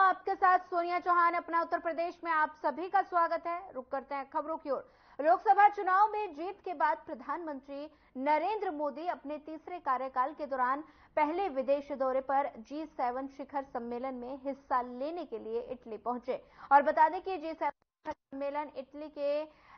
आपके साथ सोनिया चौहान। अपना उत्तर प्रदेश में आप सभी का स्वागत है। रुक करते हैं खबरों की ओर। लोकसभा चुनाव में जीत के बाद प्रधानमंत्री नरेंद्र मोदी अपने तीसरे कार्यकाल के दौरान पहले विदेश दौरे पर G7 शिखर सम्मेलन में हिस्सा लेने के लिए इटली पहुंचे। और बता दें कि G7 सम्मेलन इटली के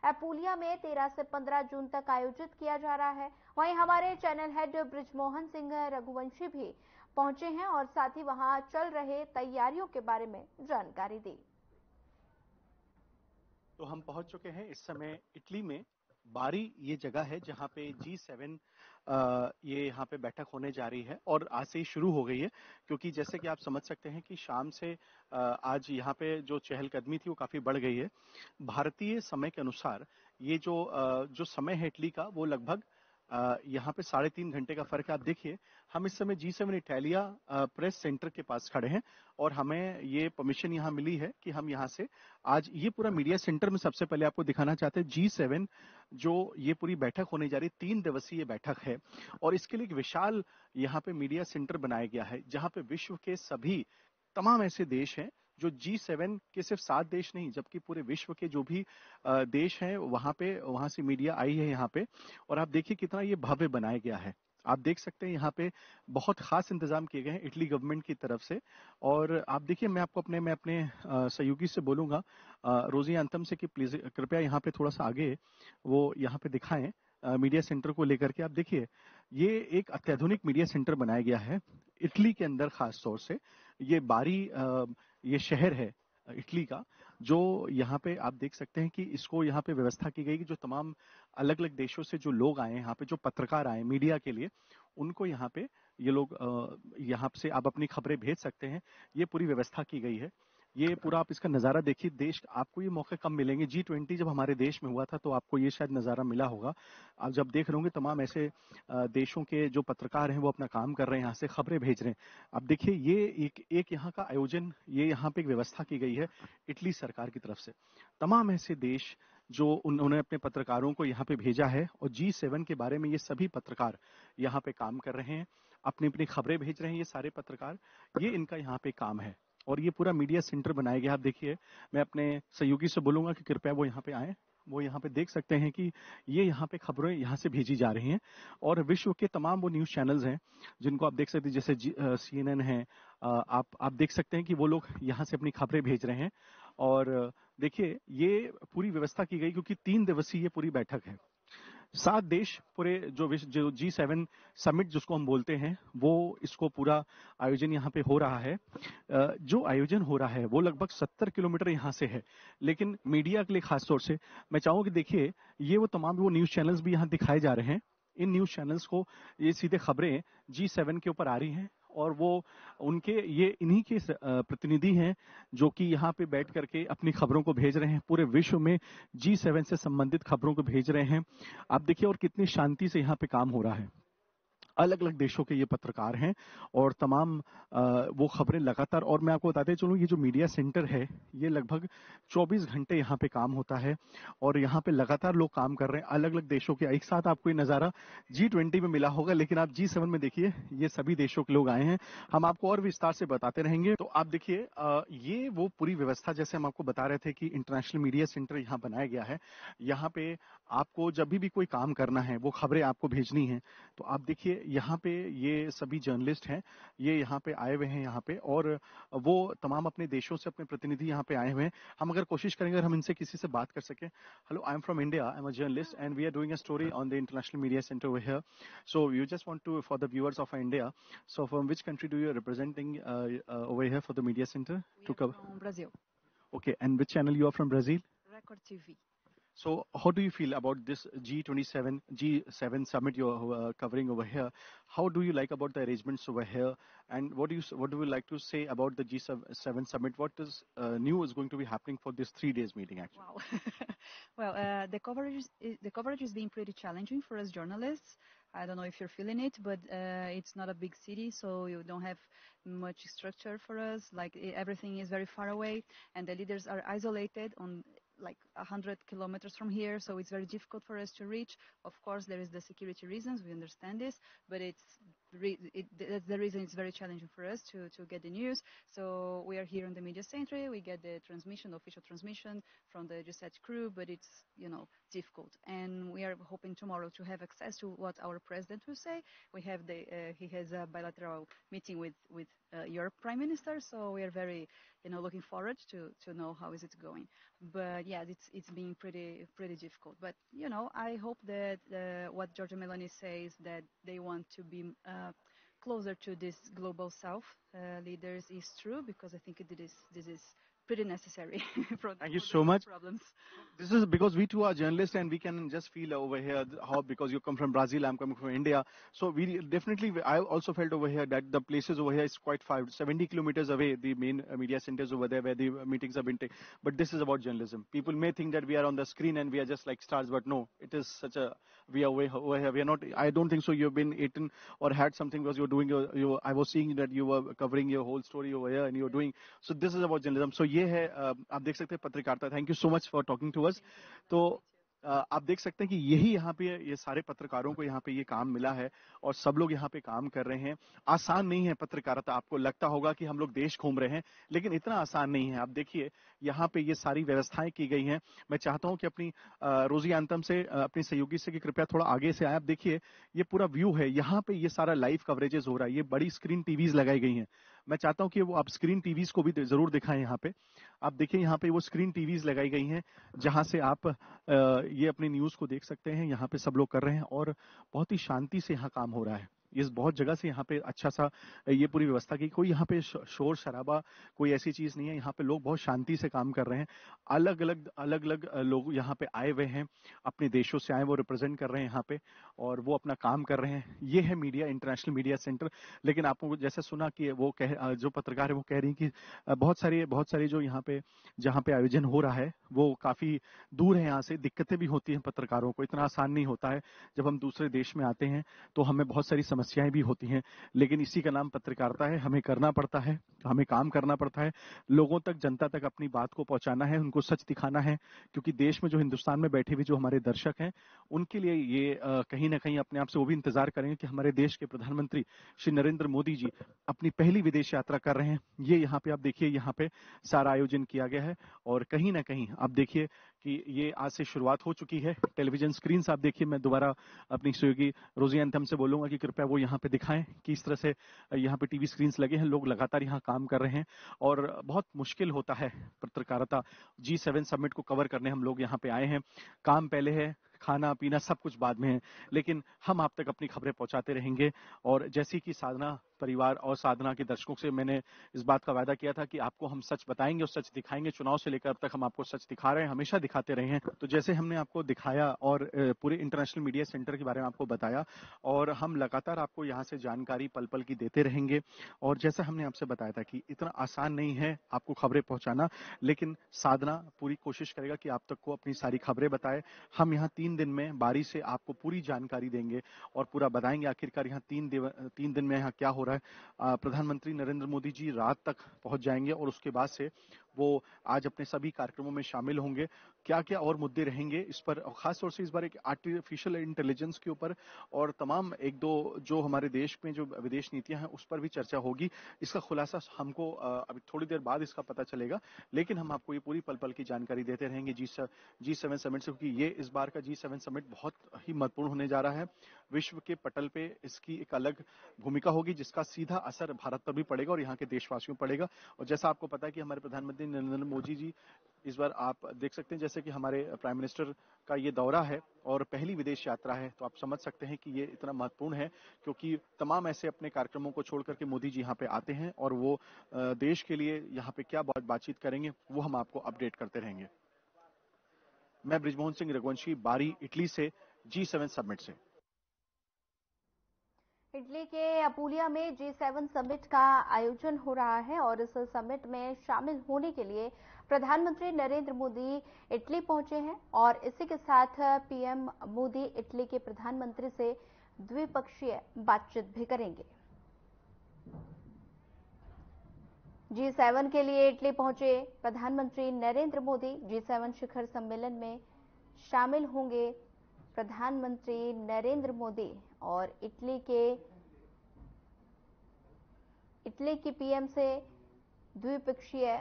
एपुलिया में 13 से 15 जून तक आयोजित किया जा रहा है। वहीं हमारे चैनल हेड ब्रिजमोहन सिंह रघुवंशी भी पहुंचे हैं और साथ ही वहां चल रहे तैयारियों के बारे में जानकारी दी। तो हम पहुंच चुके हैं इस समय इटली में। बारी ये जगह है जहां पे G7 ये यहाँ पे बैठक होने जा रही है और आज से ही शुरू हो गई है, क्योंकि जैसे कि आप समझ सकते हैं कि शाम से आज यहाँ पे जो चहलकदमी थी वो काफी बढ़ गई है। भारतीय समय के अनुसार ये जो समय है इटली का वो लगभग यहाँ पे 3.5 घंटे का फर्क है। आप देखिए, हम इस समय G7 इटालिया प्रेस सेंटर के पास खड़े हैं और हमें ये परमिशन यहाँ मिली है कि हम यहाँ से आज ये पूरा मीडिया सेंटर में सबसे पहले आपको दिखाना चाहते हैं G7 जो ये पूरी बैठक होने जा रही है। 3 दिवसीय बैठक है और इसके लिए एक विशाल यहाँ पे मीडिया सेंटर बनाया गया है जहाँ पे विश्व के सभी तमाम ऐसे देश हैं जो G7 के सिर्फ 7 देश नहीं, जबकि पूरे विश्व के जो भी देश हैं वहां से मीडिया आई है यहाँ पे। और आप देखिए कितना ये भव्य बनाया गया है। आप देख सकते हैं यहाँ पे बहुत खास इंतजाम किए गए हैं इटली गवर्नमेंट की तरफ से। और आप देखिए, मैं अपने सहयोगी से बोलूंगा रोजी अंतम से कि प्लीज कृपया यहाँ पे थोड़ा सा आगे वो यहाँ पे दिखाएं मीडिया सेंटर को लेकर के। आप देखिए, ये एक अत्याधुनिक मीडिया सेंटर बनाया गया है इटली के अंदर। खास तौर से ये बारी ये शहर है इटली का, जो यहाँ पे आप देख सकते हैं कि इसको यहाँ पे व्यवस्था की गई कि जो तमाम अलग अलग देशों से जो लोग आए हैं यहाँ पे, जो पत्रकार आए मीडिया के लिए, उनको यहाँ पे ये लोग यहाँ से आप अपनी खबरें भेज सकते हैं। ये पूरी व्यवस्था की गई है। ये पूरा आप इसका नज़ारा देखिए। देश आपको ये मौके कम मिलेंगे। G20 जब हमारे देश में हुआ था तो आपको ये शायद नज़ारा मिला होगा। आप जब देख रहे होंगे तमाम ऐसे देशों के जो पत्रकार हैं वो अपना काम कर रहे हैं, यहाँ से खबरें भेज रहे हैं। आप देखिए, ये एक यहाँ का आयोजन, ये यहाँ पे एक व्यवस्था की गई है इटली सरकार की तरफ से। तमाम ऐसे देश जो उन्होंने अपने पत्रकारों को यहाँ पे भेजा है और G7 के बारे में ये सभी पत्रकार यहाँ पे काम कर रहे हैं, अपनी अपनी खबरें भेज रहे हैं। ये सारे पत्रकार, ये इनका यहाँ पे काम है और ये पूरा मीडिया सेंटर बनाया गया। आप देखिए, मैं अपने सहयोगी से बोलूंगा कि कृपया वो यहाँ पे आए। वो यहाँ पे देख सकते हैं कि ये यहाँ पे खबरें यहाँ से भेजी जा रही हैं और विश्व के तमाम वो न्यूज़ चैनल्स हैं जिनको आप देख सकते हैं, जैसे CNN है। आप देख सकते हैं कि वो लोग यहाँ से अपनी खबरें भेज रहे हैं। और देखिए, ये पूरी व्यवस्था की गई क्योंकि 3 दिवसीय ये पूरी बैठक है। 7 देश पूरे जो G7 समिट जिसको हम बोलते हैं, वो इसको पूरा आयोजन यहाँ पे हो रहा है। जो आयोजन हो रहा है वो लगभग 70 किलोमीटर यहाँ से है, लेकिन मीडिया के लिए खास तौर से मैं चाहूंगा कि देखिए, ये वो तमाम वो न्यूज चैनल्स भी यहाँ दिखाए जा रहे हैं। इन न्यूज चैनल्स को ये सीधे खबरें G7 के ऊपर आ रही हैं और वो उनके ये इन्हीं के प्रतिनिधि हैं जो कि यहाँ पे बैठ करके अपनी खबरों को भेज रहे हैं। पूरे विश्व में G7 से संबंधित खबरों को भेज रहे हैं। आप देखिए, और कितनी शांति से यहाँ पे काम हो रहा है। अलग अलग देशों के ये पत्रकार हैं और तमाम वो खबरें लगातार। और मैं आपको बताते चलूं, ये जो मीडिया सेंटर है ये लगभग 24 घंटे यहाँ पे काम होता है और यहाँ पे लगातार लोग काम कर रहे हैं अलग अलग देशों के। एक साथ आपको ये नज़ारा G20 में मिला होगा, लेकिन आप G7 में देखिए, ये सभी देशों के लोग आए हैं। हम आपको और विस्तार से बताते रहेंगे। तो आप देखिए, ये वो पूरी व्यवस्था, जैसे हम आपको बता रहे थे कि इंटरनेशनल मीडिया सेंटर यहाँ बनाया गया है। यहाँ पे आपको जब भी कोई काम करना है, वो खबरें आपको भेजनी है, तो आप देखिए यहाँ पे ये सभी जर्नलिस्ट हैं, ये यहाँ पे आए हुए हैं यहाँ पे, और वो तमाम अपने देशों से अपने प्रतिनिधि यहाँ पे आए हुए हैं। हम अगर कोशिश करेंगे, अगर हम इनसे किसी से बात कर सके। Hello, I am from India, I am a journalist and we are doing a story on the international media centre over here. So you just want to for the viewers of India, so from which country do you representing over here for the media centre to cover? From Brazil, Okay, and which channel you are from? Brazil? Record TV. So, how do you feel about this G7 summit you're covering over here? How do you like about the arrangements over here? And what do you like to say about the G7 summit? What is new is going to be happening for this 3 days meeting actually? Wow. Well, the coverage is being pretty challenging for us journalists. I don't know if you're feeling it, but it's not a big city, so you don't have much structure for us. Like everything is very far away, and the leaders are isolated on like 100 kilometers from here, so it's very difficult for us to reach. Of course, there is the security reasons, we understand this, but it's that's the reason it's very challenging for us to get the news. So we are here in the media center. We get the transmission, official transmission from the G7 crew, but it's, difficult. And we are hoping tomorrow to have access to what our president will say. We have he has a bilateral meeting with your prime minister. So we are very, looking forward to know how is it going. But yeah, it's been pretty difficult. But I hope that what Giorgia Meloni says, that they want to be closer to this global South leaders, is true, because I think this is pretty necessary for Thank you so much. Problems. This is because we too are journalists and we can just feel over here how, because you come from Brazil, I'm coming from India. So we definitely, I also felt over here that the places over here is quite far, 70 kilometers away, the main media centers over there where the meetings have been taken. But this is about journalism. People may think that we are on the screen and we are just like stars, but no, it is such a, we are way over here. We are not, I don't think so you've been eaten or had something because you're doing I was seeing that you were covering your whole story over here and you're doing, so this is about journalism. So ये है, आप देख सकते हैं पत्रकारिता. Thank you so much for talking to us. तो आप देख सकते हैं कि यही यहाँ पे ये सारे पत्रकारों को यहाँ पे ये काम मिला है और सब लोग यहाँ पे काम कर रहे हैं. आसान नहीं है पत्रकारिता. आपको लगता होगा कि हम लोग देश घूम रहे हैं, लेकिन इतना आसान नहीं है. आप देखिए यहाँ पे ये सारी व्यवस्थाएं की गई हैं. मैं चाहता हूं कि अपनी रोजी अंतम से, अपनी सहयोगी से, कि कृपया थोड़ा आगे से आए. आप देखिए ये पूरा व्यू है. यहाँ पे ये सारा लाइव कवरेजेस हो रहा है. ये बड़ी स्क्रीन टीवीज लगाई गई हैं. मैं चाहता हूं कि वो आप स्क्रीन टीवीज को भी जरूर दिखाएं. यहाँ पे आप देखिए, यहाँ पे वो स्क्रीन टीवीज लगाई गई हैं जहां से आप ये अपनी न्यूज को देख सकते हैं. यहाँ पे सब लोग कर रहे हैं और बहुत ही शांति से यहाँ काम हो रहा है. इस बहुत जगह से यहाँ पे अच्छा सा ये पूरी व्यवस्था की. कोई यहाँ पे शोर शराबा कोई ऐसी चीज नहीं है. यहाँ पे लोग बहुत शांति से काम कर रहे हैं. अलग अलग लोग यहाँ पे आए हुए हैं, अपने देशों से आए, वो रिप्रेजेंट कर रहे हैं यहाँ पे और वो अपना काम कर रहे हैं. ये है मीडिया, इंटरनेशनल मीडिया सेंटर. लेकिन आपको जैसे सुना कि वो जो पत्रकार है वो कह रही कि बहुत सारी जो यहाँ पे जहाँ पे आयोजन हो रहा है वो काफी दूर है यहाँ से. दिक्कतें भी होती हैं पत्रकारों को. इतना आसान नहीं होता है. जब हम दूसरे देश में आते हैं तो हमें बहुत सारी समस्याएं भी होती हैं, लेकिन इसी का नाम पत्रकारिता है. हमें करना पड़ता है, हमें काम करना पड़ता है, लोगों तक, जनता तक अपनी बात को पहुंचाना है, उनको सच दिखाना है. क्योंकि देश में जो हिंदुस्तान में बैठे हुए जो हमारे दर्शक हैं उनके लिए ये कहीं ना कहीं अपने आप से वो भी इंतजार करेंगे कि हमारे देश के प्रधानमंत्री श्री नरेंद्र मोदी जी अपनी पहली विदेश यात्रा कर रहे हैं. ये यहाँ पे आप देखिए, यहाँ पे सारा आयोजन किया गया है और कहीं ना कहीं आप देखिए कि ये आज से शुरुआत हो चुकी है. टेलीविजन स्क्रीन आप देखिए. मैं दोबारा अपनी सहयोगी रोजी अंतम से बोलूंगा कि कृपया वो यहाँ पे दिखाएं कि इस तरह से यहाँ पे टीवी स्क्रीन लगे हैं. लोग लगातार यहाँ काम कर रहे हैं और बहुत मुश्किल होता है पत्रकारिता. G7 समिट को कवर करने हम लोग यहाँ पे आए हैं. काम पहले है, खाना पीना सब कुछ बाद में है, लेकिन हम आप तक अपनी खबरें पहुंचाते रहेंगे. और जैसी कि साधना परिवार और साधना के दर्शकों से मैंने इस बात का वादा किया था कि आपको हम सच बताएंगे और सच दिखाएंगे. चुनाव से लेकर अब तक हम आपको सच दिखा रहे हैं, हमेशा दिखाते रहे हैं. तो जैसे हमने आपको दिखाया और पूरे इंटरनेशनल मीडिया सेंटर के बारे में आपको बताया, और हम लगातार आपको यहाँ से जानकारी पल पल की देते रहेंगे. और जैसा हमने आपसे बताया था कि इतना आसान नहीं है आपको खबरें पहुंचाना, लेकिन साधना पूरी कोशिश करेगा कि आप तक को अपनी सारी खबरें बताए. हम यहाँ 3 दिन में बारी से आपको पूरी जानकारी देंगे और पूरा बताएंगे आखिरकार यहाँ 3 दिन में यहाँ क्या हो रहा है. प्रधानमंत्री नरेंद्र मोदी जी रात तक पहुंच जाएंगे और उसके बाद से वो आज अपने सभी कार्यक्रमों में शामिल होंगे. क्या क्या और मुद्दे रहेंगे इस पर, खास तौर से इस बार एक आर्टिफिशियल इंटेलिजेंस के ऊपर और तमाम एक दो जो हमारे देश में जो विदेश नीतियां हैं उस पर भी चर्चा होगी. इसका खुलासा हमको अभी थोड़ी देर बाद इसका पता चलेगा, लेकिन हम आपको ये पूरी पल पल की जानकारी देते रहेंगे G7 समिट से, क्योंकि ये इस बार का G7 समिट बहुत ही महत्वपूर्ण होने जा रहा है. विश्व के पटल पे इसकी एक अलग भूमिका होगी जिसका सीधा असर भारत पर भी पड़ेगा और यहाँ के देशवासियों पर पड़ेगा. और जैसा आपको पता है कि हमारे प्रधानमंत्री नरेंद्र मोदी जी इस बार आप देख सकते हैं जैसे कि हमारे प्राइम मिनिस्टर का ये दौरा है और पहली विदेश यात्रा है, तो आप समझ सकते हैं कि ये इतना महत्वपूर्ण है क्योंकि तमाम ऐसे अपने कार्यक्रमों को छोड़ करके मोदी जी यहाँ पे आते हैं और वो देश के लिए यहाँ पे क्या बातचीत करेंगे वो हम आपको अपडेट करते रहेंगे. मैं ब्रिजमोहन सिंह रघुवंशी, बारी इटली से, G7 समिट से. इटली के अपूलिया में G7 समिट का आयोजन हो रहा है और इस समिट में शामिल होने के लिए प्रधानमंत्री नरेंद्र मोदी इटली पहुंचे हैं और इसी के साथ पीएम मोदी इटली के प्रधानमंत्री से द्विपक्षीय बातचीत भी करेंगे. G7 के लिए इटली पहुंचे प्रधानमंत्री नरेंद्र मोदी G7 शिखर सम्मेलन में शामिल होंगे. प्रधानमंत्री नरेंद्र मोदी और इटली के इटली की पीएम से द्विपक्षीय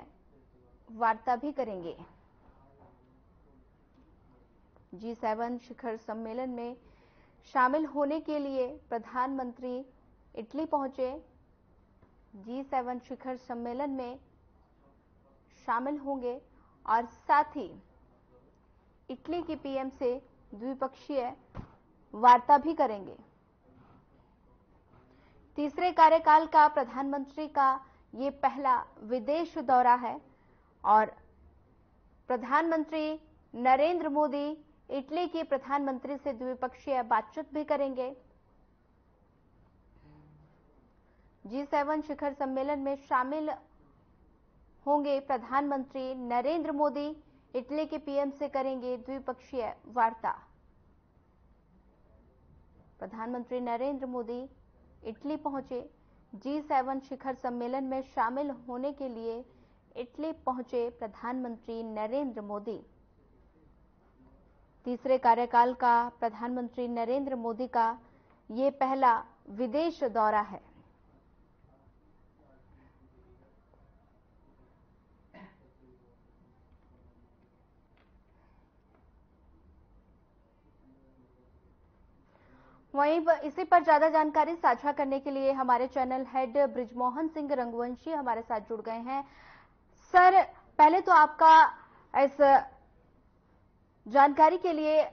वार्ता भी करेंगे। G7 शिखर सम्मेलन में शामिल होने के लिए प्रधानमंत्री इटली पहुंचे। G7 शिखर सम्मेलन में शामिल होंगे और साथ ही इटली की पीएम से द्विपक्षीय वार्ता भी करेंगे। तीसरे कार्यकाल का प्रधानमंत्री का ये पहला विदेश दौरा है और प्रधानमंत्री नरेंद्र मोदी इटली के प्रधानमंत्री से द्विपक्षीय बातचीत भी करेंगे। G7 शिखर सम्मेलन में शामिल होंगे प्रधानमंत्री नरेंद्र मोदी, इटली के पीएम से करेंगे द्विपक्षीय वार्ता। प्रधानमंत्री नरेंद्र मोदी इटली पहुंचे। G7 शिखर सम्मेलन में शामिल होने के लिए इटली पहुंचे प्रधानमंत्री नरेंद्र मोदी। तीसरे कार्यकाल का प्रधानमंत्री नरेंद्र मोदी का ये पहला विदेश दौरा है। वहीं इसी पर ज्यादा जानकारी साझा करने के लिए हमारे चैनल हेड ब्रिजमोहन सिंह रंगवंशी हमारे साथ जुड़ गए हैं। सर, पहले तो आपका इस जानकारी के लिए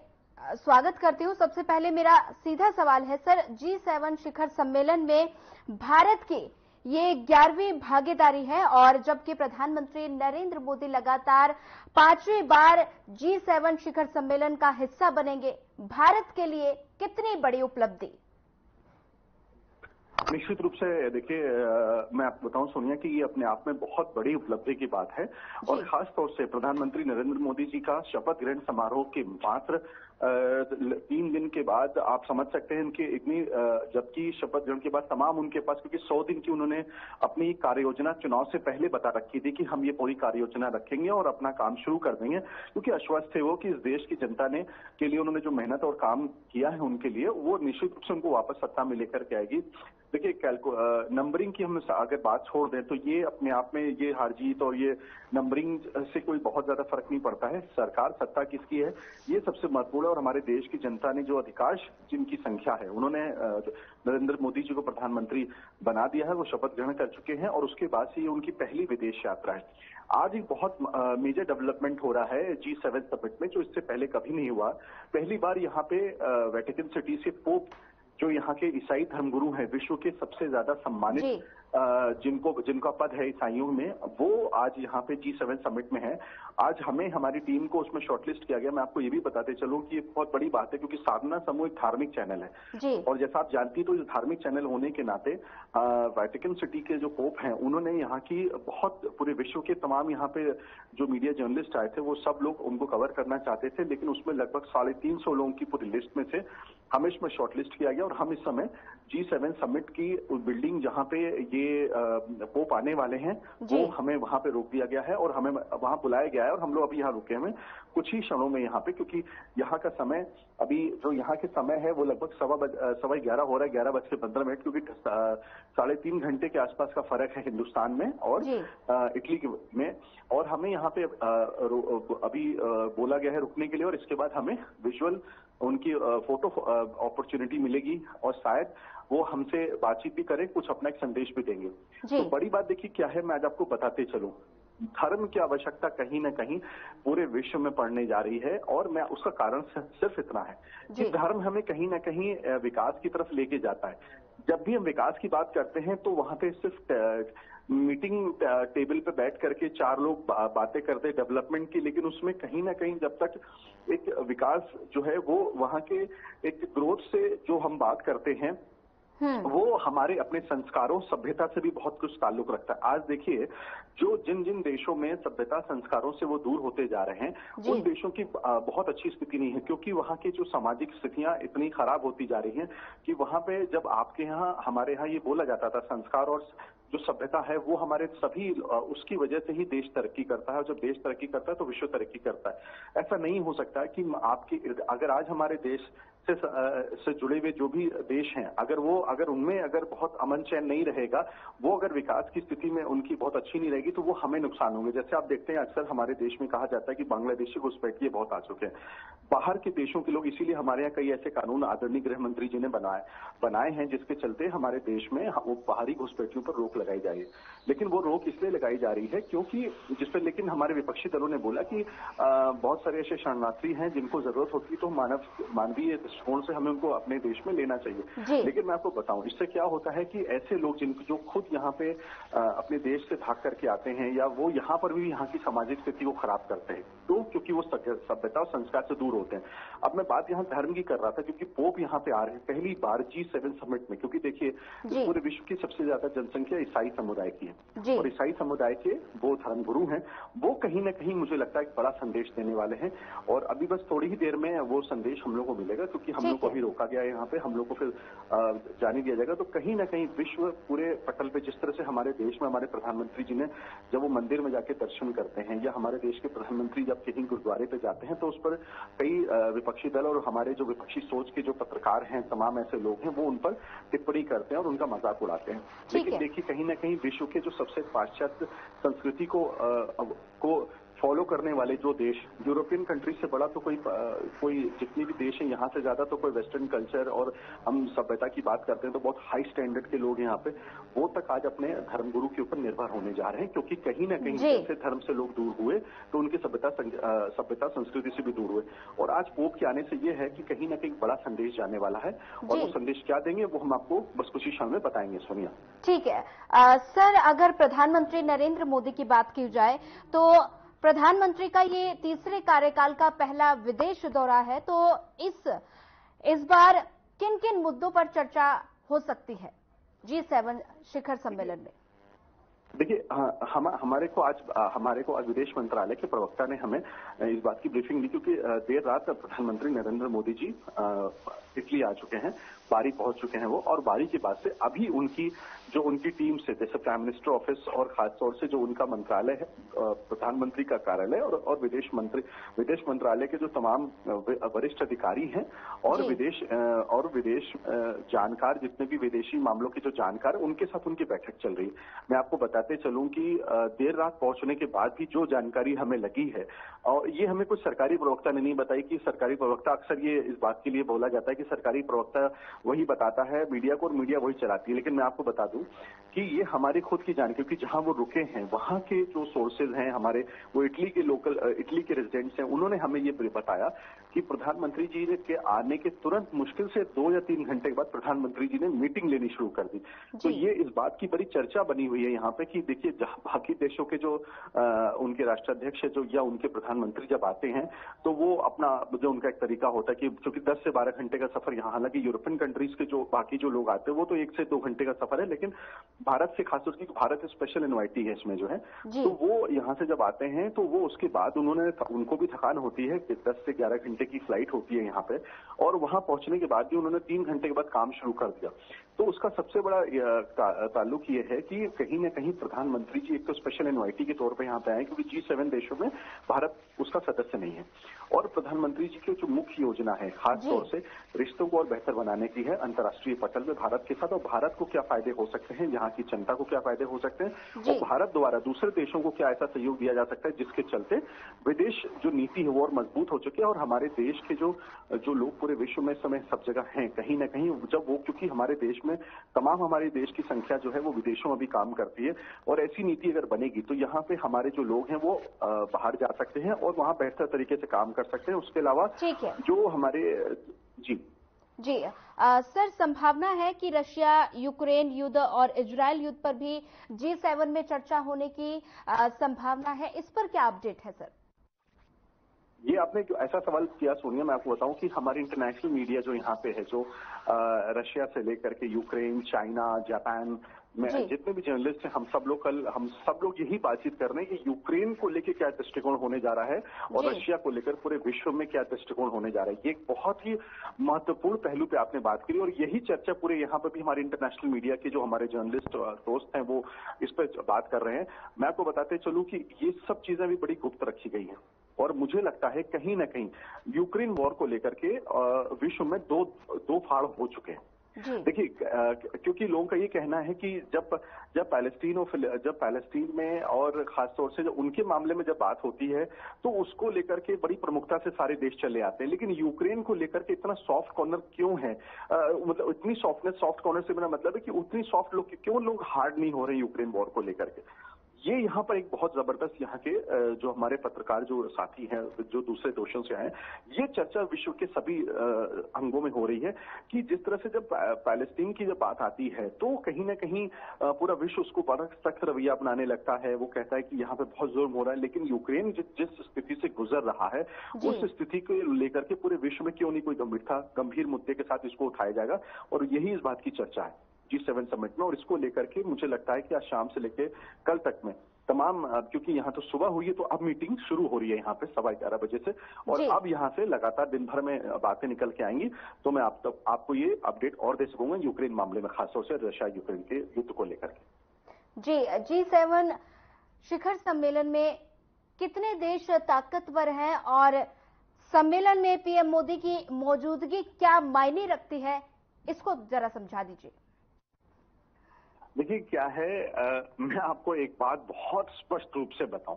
स्वागत करती हूं। सबसे पहले मेरा सीधा सवाल है सर, G7 शिखर सम्मेलन में भारत की ये 11वीं भागीदारी है और जबकि प्रधानमंत्री नरेंद्र मोदी लगातार 5वीं बार G7 शिखर सम्मेलन का हिस्सा बनेंगे, भारत के लिए कितनी बड़ी उपलब्धि? निश्चित रूप से देखिए, मैं आपको बताऊं सोनिया कि ये अपने आप में बहुत बड़ी उपलब्धि की बात है और खास तौर से प्रधानमंत्री नरेंद्र मोदी जी का शपथ ग्रहण समारोह के मात्र 3 दिन के बाद आप समझ सकते हैं इनकी इतनी, जबकि शपथ ग्रहण के बाद तमाम उनके पास, क्योंकि 100 दिन की उन्होंने अपनी कार्य योजना चुनाव से पहले बता रखी थी कि हम ये पूरी कार्य योजना रखेंगे और अपना काम शुरू कर देंगे, क्योंकि आश्वस्त थे वो कि इस देश की जनता ने के लिए उन्होंने जो मेहनत और काम किया है उनके लिए वो निश्चित रूप से उनको वापस सत्ता में लेकर के आएगी। देखिए, नंबरिंग की हम अगर बात छोड़ दें तो ये अपने आप में ये हार जीत और ये नंबरिंग से कोई बहुत ज्यादा फर्क नहीं पड़ता है। सरकार सत्ता किसकी है ये सबसे महत्वपूर्ण है और हमारे देश की जनता ने जो अधिकांश जिनकी संख्या है उन्होंने नरेंद्र मोदी जी को प्रधानमंत्री बना दिया है, वो शपथ ग्रहण कर चुके हैं और उसके बाद से ये उनकी पहली विदेश यात्रा है। आज एक बहुत मेजर डेवलपमेंट हो रहा है G7 समिट में, जो इससे पहले कभी नहीं हुआ। पहली बार यहाँ पे वेटिकन सिटी से पोप, जो यहाँ के ईसाई धर्मगुरु हैं, विश्व के सबसे ज्यादा सम्मानित जिनका पद है ईसाइयों में, वो आज यहाँ पे G7 समिट में है। आज हमें हमारी टीम को उसमें शॉर्टलिस्ट किया गया। मैं आपको ये भी बताते चलूं कि ये बहुत बड़ी बात है क्योंकि साधना समूह एक धार्मिक चैनल है और जैसा आप जानती तो इस धार्मिक चैनल होने के नाते वेटिकन सिटी के जो पोप हैं उन्होंने यहाँ की बहुत पूरे विश्व के तमाम यहाँ पे जो मीडिया जर्नलिस्ट आए थे वो सब लोग उनको कवर करना चाहते थे, लेकिन उसमें लगभग 350 लोगों की पूरी लिस्ट में से हमें इसमें शॉर्टलिस्ट किया गया और हम इस समय G7 समिट की बिल्डिंग जहाँ पे ये पोप आने वाले हैं वो हमें वहां पे रोक दिया गया है और हमें वहां बुलाया गया है और हम लोग अभी यहाँ रुके हैं कुछ ही क्षणों में यहाँ पे, क्योंकि यहाँ का समय अभी जो यहाँ के समय है वो लगभग 11:15 हो रहा है, 11:15, क्योंकि 3.5 घंटे के आसपास का फर्क है हिंदुस्तान में और इटली में। और हमें यहाँ पे अभी बोला गया है रुकने के लिए और इसके बाद हमें विजुअल उनकी फोटो अपॉर्चुनिटी मिलेगी और शायद वो हमसे बातचीत भी करें, कुछ अपना एक संदेश भी देंगे। तो बड़ी बात देखिए क्या है, मैं आज आपको बताते चलूं। धर्म की आवश्यकता कहीं ना कहीं पूरे विश्व में पड़ने जा रही है और मैं उसका कारण सिर्फ इतना है कि धर्म हमें कहीं ना कहीं विकास की तरफ लेके जाता है। जब भी हम विकास की बात करते हैं तो वहां पे सिर्फ मीटिंग टेबल पे बैठ करके 4 लोग बातें करते हैं डेवलपमेंट की, लेकिन उसमें कहीं ना कहीं जब तक एक विकास जो है वो वहां के एक ग्रोथ से जो हम बात करते हैं वो हमारे अपने संस्कारों सभ्यता से भी बहुत कुछ ताल्लुक रखता है। आज देखिए जो जिन जिन देशों में सभ्यता संस्कारों से वो दूर होते जा रहे हैं उन देशों की बहुत अच्छी स्थिति नहीं है, क्योंकि वहाँ की जो सामाजिक स्थितियां इतनी खराब होती जा रही हैं कि वहाँ पे जब आपके यहाँ हमारे यहाँ ये बोला जाता था संस्कार और जो सभ्यता है वो हमारे सभी उसकी वजह से ही देश तरक्की करता है, और जब देश तरक्की करता है तो विश्व तरक्की करता है। ऐसा नहीं हो सकता कि आपकी अगर आज हमारे देश से जुड़े हुए जो भी देश हैं, अगर उनमें अगर बहुत अमन चैन नहीं रहेगा, वो अगर विकास की स्थिति में उनकी बहुत अच्छी नहीं रहेगी, तो वो हमें नुकसान होंगे। जैसे आप देखते हैं अक्सर हमारे देश में कहा जाता है कि बांग्लादेशी घुसपैठिए बहुत आ चुके हैं। बाहर के देशों के लोग, इसीलिए हमारे यहाँ कई ऐसे कानून आदरणीय गृह मंत्री जी ने बनाए हैं जिसके चलते हमारे देश में वो बाहरी घुसपैठियों पर रोक लगाई जा रही है। लेकिन वो रोक इसलिए लगाई जा रही है क्योंकि लेकिन हमारे विपक्षी दलों ने बोला कि बहुत सारे ऐसे शरणार्थी हैं जिनको जरूरत होती है तो मानवीय दृष्टिकोण से हमें उनको अपने देश में लेना चाहिए। लेकिन मैं आपको बताऊं, इससे क्या होता है कि ऐसे लोग जो खुद यहाँ पे अपने देश से भाग करके आते हैं, या वो यहाँ पर भी यहाँ की सामाजिक स्थिति को खराब करते हैं, तो क्योंकि वो सभ्यता और संस्कार से दूर होते हैं। अब मैं बात यहाँ धर्म की कर रहा था क्योंकि पोप यहाँ पे आ रहे हैं पहली बार G7 समिट में, क्योंकि देखिए पूरे विश्व की सबसे ज्यादा जनसंख्या ईसाई समुदाय की है, और ईसाई समुदाय के वो धर्मगुरु हैं, वो कहीं ना कहीं मुझे लगता है एक बड़ा संदेश देने वाले हैं। और अभी बस थोड़ी ही देर में वो संदेश हम लोग को मिलेगा, क्योंकि हम लोग को अभी रोका गया है यहाँ पे, हम लोग को फिर जाने दिया जाएगा। तो कहीं ना कहीं विश्व पूरे पटल पे जिस तरह से हमारे देश में हमारे प्रधानमंत्री जी ने जब वो मंदिर में जाके दर्शन करते हैं, या हमारे देश के प्रधानमंत्री जब कहीं गुरुद्वारे पे जाते हैं, तो उस पर कई विपक्षी दल और हमारे जो विपक्षी सोच के जो पत्रकार हैं, तमाम ऐसे लोग हैं, वो उन पर टिप्पणी करते हैं और उनका मजाक उड़ाते हैं। लेकिन देखिए कहीं ना कहीं विश्व के जो सबसे पाश्चात्य संस्कृति को फॉलो करने वाले जो देश, यूरोपियन कंट्रीज से बड़ा तो कोई जितनी भी देश हैं, यहाँ से ज्यादा तो कोई वेस्टर्न कल्चर और हम सभ्यता की बात करते हैं तो बहुत हाई स्टैंडर्ड के लोग यहाँ पे, वो तक आज अपने धर्मगुरु के ऊपर निर्भर होने जा रहे हैं, क्योंकि कहीं ना कहीं जैसे धर्म से लोग दूर हुए तो उनकी सभ्यता संस्कृति से भी दूर हुए। और आज पोप के आने से ये है कि कहीं ना कहीं बड़ा संदेश जाने वाला है, और वो संदेश क्या देंगे वो हम आपको बस कुछ ही क्षण में बताएंगे। सोनिया, ठीक है। सर, अगर प्रधानमंत्री नरेंद्र मोदी की बात की जाए तो प्रधानमंत्री का ये तीसरे कार्यकाल का पहला विदेश दौरा है, तो इस बार किन किन मुद्दों पर चर्चा हो सकती है G7 शिखर सम्मेलन में? देखिए, हमारे को आज विदेश मंत्रालय के प्रवक्ता ने हमें इस बात की ब्रीफिंग दी, क्योंकि देर रात प्रधानमंत्री नरेंद्र मोदी जी इटली आ चुके हैं, बारी पहुंच चुके हैं वो, और बारी के बाद से अभी उनकी टीम से, जैसे प्राइम मिनिस्टर ऑफिस और खासतौर से जो उनका मंत्रालय है, प्रधानमंत्री का कार्यालय और विदेश मंत्रालय के जो तमाम वरिष्ठ अधिकारी हैं और विदेश जानकार, जितने भी विदेशी मामलों के जो जानकार, उनके साथ उनकी बैठक चल रही है। मैं आपको बताते चलूं कि देर रात पहुंचने के बाद भी जो जानकारी हमें लगी है, और ये हमें कुछ सरकारी प्रवक्ता ने नहीं बताई, कि सरकारी प्रवक्ता अक्सर ये इस बात के लिए बोला जाता है कि सरकारी प्रवक्ता वही बताता है मीडिया को और मीडिया वही चलाती है, लेकिन मैं आपको बता दूं कि ये हमारी खुद की जानकारी, क्योंकि जहां वो रुके हैं वहां के जो सोर्सेज हैं हमारे, वो इटली के रेजिडेंट्स हैं, उन्होंने हमें ये बताया कि प्रधानमंत्री जी के आने के तुरंत मुश्किल से 2 या 3 घंटे के बाद प्रधानमंत्री जी ने मीटिंग लेनी शुरू कर दी। तो ये इस बात की बड़ी चर्चा बनी हुई है यहाँ पे कि देखिए, बाकी देशों के जो उनके राष्ट्राध्यक्ष या उनके प्रधानमंत्री जब आते हैं तो वो अपना जो उनका एक तरीका होता है कि क्योंकि 10 से 12 घंटे का सफर यहाँ, हालांकि यूरोपियन कंट्रीज के जो बाकी जो लोग आते हैं वो तो 1 से 2 घंटे का सफर है, लेकिन भारत से खासतौर से भारत स्पेशल इनवाइटी है इसमें जो है, तो वो यहाँ से जब आते हैं तो वो उसके बाद उनको भी थकान होती है कि 10 से 11 घंटे की फ्लाइट होती है यहाँ पे, और वहां पहुंचने के बाद भी उन्होंने 3 घंटे के बाद काम शुरू कर दिया। तो उसका सबसे बड़ा ताल्लुक ये है कि कहीं ना कहीं प्रधानमंत्री जी एक तो स्पेशल इनवाइटी के तौर पे यहाँ पे आए, क्योंकि G7 देशों में भारत उसका सदस्य नहीं है, और प्रधानमंत्री जी की जो मुख्य योजना है खास तौर से रिश्तों को और बेहतर बनाने की है अंतर्राष्ट्रीय पटल में भारत के साथ, और भारत को क्या फायदे हो सकते हैं, यहाँ की जनता को क्या फायदे हो सकते हैं, और भारत द्वारा दूसरे देशों को क्या ऐसा सहयोग दिया जा सकता है जिसके चलते विदेश जो नीति है वो और मजबूत हो चुकी है, और हमारे देश के जो लोग पूरे विश्व में समय सब जगह हैं, कहीं ना कहीं जब वो, क्योंकि हमारे देश में तमाम हमारे देश की संख्या जो है वो विदेशों में भी काम करती है, और ऐसी नीति अगर बनेगी तो यहाँ पे हमारे जो लोग हैं वो बाहर जा सकते हैं और वहाँ बेहतर तरीके से काम कर सकते हैं। उसके अलावा जो हमारे जी सर, संभावना है कि रशिया यूक्रेन युद्ध और इजरायल युद्ध पर भी G7 में चर्चा होने की संभावना है, इस पर क्या अपडेट है सर? ये आपने जो ऐसा सवाल किया सोनिया, मैं आपको बताऊं कि हमारी इंटरनेशनल मीडिया जो यहाँ पे है, जो रशिया से लेकर के यूक्रेन, चाइना, जापान, जितने भी जर्नलिस्ट हैं हम सब लोग यही बातचीत कर रहे हैं कि यूक्रेन को लेकर क्या दृष्टिकोण होने जा रहा है और रशिया को लेकर पूरे विश्व में क्या दृष्टिकोण होने जा रहा है। ये एक बहुत ही महत्वपूर्ण पहलू पे आपने बात करी और यही चर्चा पूरे यहाँ पर भी हमारे इंटरनेशनल मीडिया के जो हमारे जर्नलिस्ट दोस्त हैं वो इस पर बात कर रहे हैं। मैं आपको बताते चलूं कि ये सब चीजें भी बड़ी गुप्त रखी गई हैं और मुझे लगता है कहीं ना कहीं यूक्रेन वॉर को लेकर के विश्व में दो फाड़ हो चुके हैं। देखिए, क्योंकि लोगों का ये कहना है कि जब पैलेस्टीन में और खासतौर से जब उनके मामले में जब बात होती है तो उसको लेकर के बड़ी प्रमुखता से सारे देश चले आते हैं, लेकिन यूक्रेन को लेकर के इतना सॉफ्ट कॉर्नर क्यों है? मतलब इतनी सॉफ्ट कॉर्नर से मेरा मतलब है कि उतनी सॉफ्ट क्यों लोग हार्ड नहीं हो रहे यूक्रेन वॉर को लेकर के। ये यहाँ पर एक बहुत जबरदस्त यहाँ के जो हमारे पत्रकार जो साथी हैं जो दूसरे देशों से आए, ये चर्चा विश्व के सभी अंगों में हो रही है कि जिस तरह से जब पैलेस्टीन की जब बात आती है तो कहीं ना कहीं पूरा विश्व उसको बड़ा सख्त रवैया अपनाने लगता है। वो कहता है कि यहाँ पे बहुत जुल्म हो रहा है, लेकिन यूक्रेन जिस स्थिति से गुजर रहा है उस स्थिति को लेकर के पूरे विश्व में क्यों नहीं कोई गंभीर मुद्दे के साथ इसको उठाया जाएगा, और यही इस बात की चर्चा है G7 समिट में। और इसको लेकर के मुझे लगता है कि आज शाम से लेकर कल तक में तमाम, क्योंकि यहाँ तो सुबह हुई है तो अब मीटिंग शुरू हो रही है यहाँ पे 11:15 बजे से, और अब यहाँ से लगातार दिन भर में बातें निकल के आएंगी तो मैं आपको ये अपडेट और दे सकूंगा यूक्रेन मामले में, खासतौर से रशिया यूक्रेन के युद्ध को लेकर के। जी, G7 शिखर सम्मेलन में कितने देश ताकतवर हैं और सम्मेलन में पीएम मोदी की मौजूदगी क्या मायने रखती है, इसको जरा समझा दीजिए। देखिए क्या है, मैं आपको एक बात बहुत स्पष्ट रूप से बताऊं,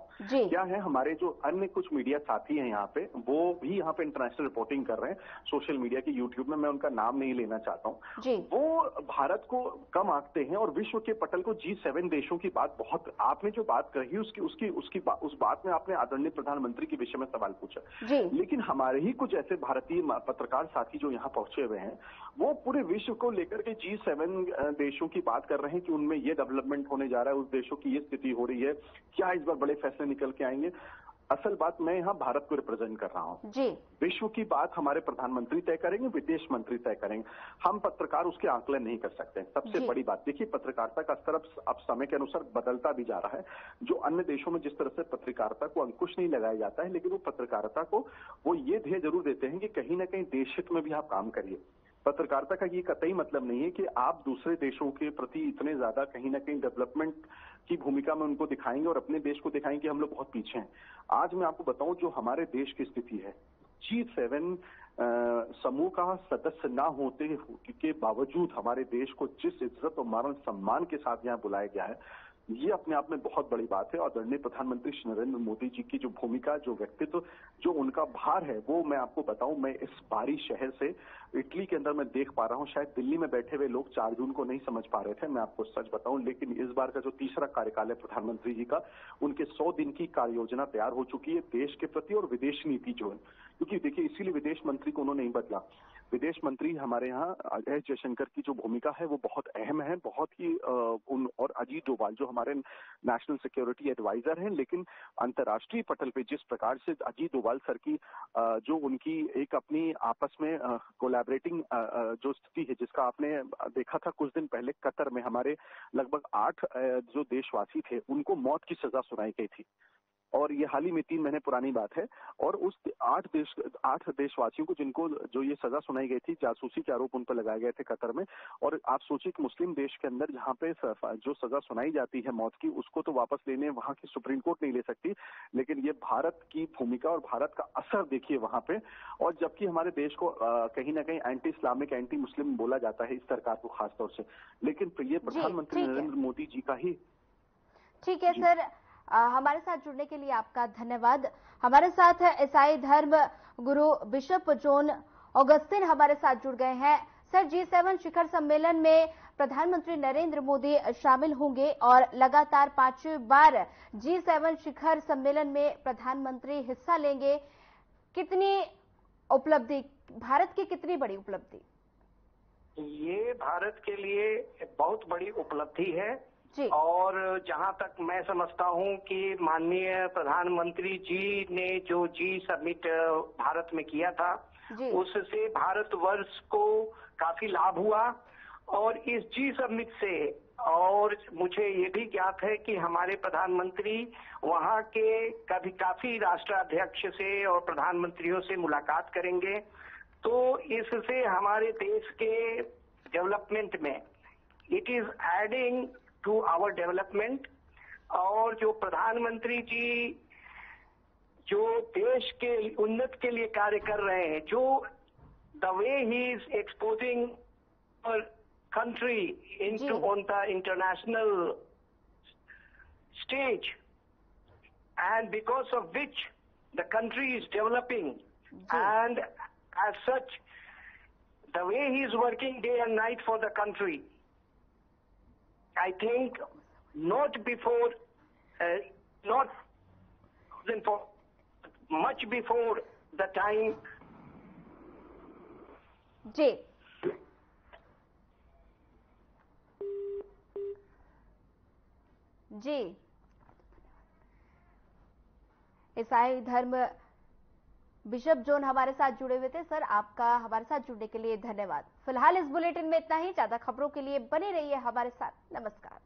क्या है, हमारे जो अन्य कुछ मीडिया साथी हैं यहाँ पे वो भी यहाँ पे इंटरनेशनल रिपोर्टिंग कर रहे हैं सोशल मीडिया की, यूट्यूब में, मैं उनका नाम नहीं लेना चाहता हूँ, वो भारत को कम आंकते हैं और विश्व के पटल को G7 देशों की बात बहुत, आपने जो बात कही उस बात में आपने आदरणीय प्रधानमंत्री के विषय में सवाल पूछा, लेकिन हमारे ही कुछ ऐसे भारतीय पत्रकार साथी जो यहाँ पहुंचे हुए हैं वो पूरे विश्व को लेकर के G7 देशों की बात कर रहे हैं कि उनमें ये डेवलपमेंट होने जा रहा है, उस देशों की ये स्थिति हो रही है, क्या इस बार बड़े फैसले निकल के आएंगे। असल बात, मैं यहाँ भारत को रिप्रेजेंट कर रहा हूँ। विश्व की बात हमारे प्रधानमंत्री तय करेंगे, विदेश मंत्री तय करेंगे, हम पत्रकार उसके आंकलन नहीं कर सकते। सबसे बड़ी बात देखिए, पत्रकारिता का स्तर अब समय के अनुसार बदलता भी जा रहा है। जो अन्य देशों में जिस तरह से पत्रकारिता को अंकुश नहीं लगाया जाता है, लेकिन वो पत्रकारिता को वो ये ध्येय जरूर देते हैं कि कहीं ना कहीं देश हित में भी आप काम करिए। पत्रकारिता का ये कतई मतलब नहीं है कि आप दूसरे देशों के प्रति इतने ज्यादा कहीं ना कहीं डेवलपमेंट की भूमिका में उनको दिखाएंगे और अपने देश को दिखाएंगे कि हम लोग बहुत पीछे हैं। आज मैं आपको बताऊं जो हमारे देश की स्थिति है, G7 समूह का सदस्य ना होते के बावजूद हमारे देश को जिस इज्जत और मान सम्मान के साथ यहाँ बुलाया गया है, ये अपने आप में बहुत बड़ी बात है। और आदरणीय प्रधानमंत्री श्री नरेंद्र मोदी जी की जो भूमिका, जो व्यक्तित्व, जो उनका भार है, वो मैं आपको बताऊं, मैं इस बारी शहर से इटली के अंदर मैं देख पा रहा हूं। शायद दिल्ली में बैठे हुए लोग 4 जून को नहीं समझ पा रहे थे, मैं आपको सच बताऊं, लेकिन इस बार का जो तीसरा कार्यकाल है प्रधानमंत्री जी का, उनके 100 दिन की कार्य योजना तैयार हो चुकी है देश के प्रति, और विदेश नीति जो है, क्योंकि देखिए इसीलिए विदेश मंत्री को उन्होंने नहीं बदला। विदेश मंत्री हमारे यहाँ एस जयशंकर की जो भूमिका है वो बहुत अहम है, बहुत ही और अजीत डोभाल जो हमारे नेशनल सिक्योरिटी एडवाइजर हैं, लेकिन अंतर्राष्ट्रीय पटल पे जिस प्रकार से अजीत डोभाल सर की जो उनकी एक अपनी आपस में कोलैबोरेटिंग जो स्थिति है, जिसका आपने देखा था कुछ दिन पहले कतर में, हमारे लगभग 8 जो देशवासी थे उनको मौत की सजा सुनाई गई थी, और ये हाल ही में 3 महीने पुरानी बात है। और उस 8 देशवासियों को जिनको जो ये सजा सुनाई गई थी, जासूसी के आरोप उन पर लगाए गए थे कतर में, और आप सोचिए कि मुस्लिम देश के अंदर जहाँ पे जो सजा सुनाई जाती है मौत की, उसको तो वापस लेने वहां की सुप्रीम कोर्ट नहीं ले सकती, लेकिन ये भारत की भूमिका और भारत का असर देखिए वहां पे। और जबकि हमारे देश को कहीं ना कहीं एंटी इस्लामिक, एंटी मुस्लिम बोला जाता है इस सरकार को खासतौर से, लेकिन ये प्रधानमंत्री नरेंद्र मोदी जी का ही। ठीक है सर, हमारे साथ जुड़ने के लिए आपका धन्यवाद। हमारे साथ ईसाई धर्म गुरु बिशप जॉन ऑगस्टिन हमारे साथ जुड़ गए हैं। सर, G7 शिखर सम्मेलन में प्रधानमंत्री नरेंद्र मोदी शामिल होंगे और लगातार 5वीं बार G7 शिखर सम्मेलन में प्रधानमंत्री हिस्सा लेंगे। कितनी उपलब्धि, भारत की कितनी बड़ी उपलब्धि? ये भारत के लिए बहुत बड़ी उपलब्धि है, और जहां तक मैं समझता हूं कि माननीय प्रधानमंत्री जी ने जो G समिट भारत में किया था, उससे भारतवर्ष को काफी लाभ हुआ, और इस G समिट से और मुझे ये भी ज्ञात है कि हमारे प्रधानमंत्री वहां के काफी राष्ट्राध्यक्ष से और प्रधानमंत्रियों से मुलाकात करेंगे। तो इससे हमारे देश के डेवलपमेंट में it is adding to our development. और जो प्रधानमंत्री जी जो देश के उन्नत के लिए कार्य कर रहे हैं, जो the way he is exposing country into on the international stage, and because of which the country is developing, and as such the way he is working day and night for the country, I think not much before the time जी। ईसाई धर्म bishop John हमारे साथ जुड़े हुए थे। Sir, आपका हमारे साथ जुड़ने के लिए धन्यवाद। फिलहाल इस बुलेटिन में इतना ही। ज्यादा खबरों के लिए बने रहिए हमारे साथ। नमस्कार।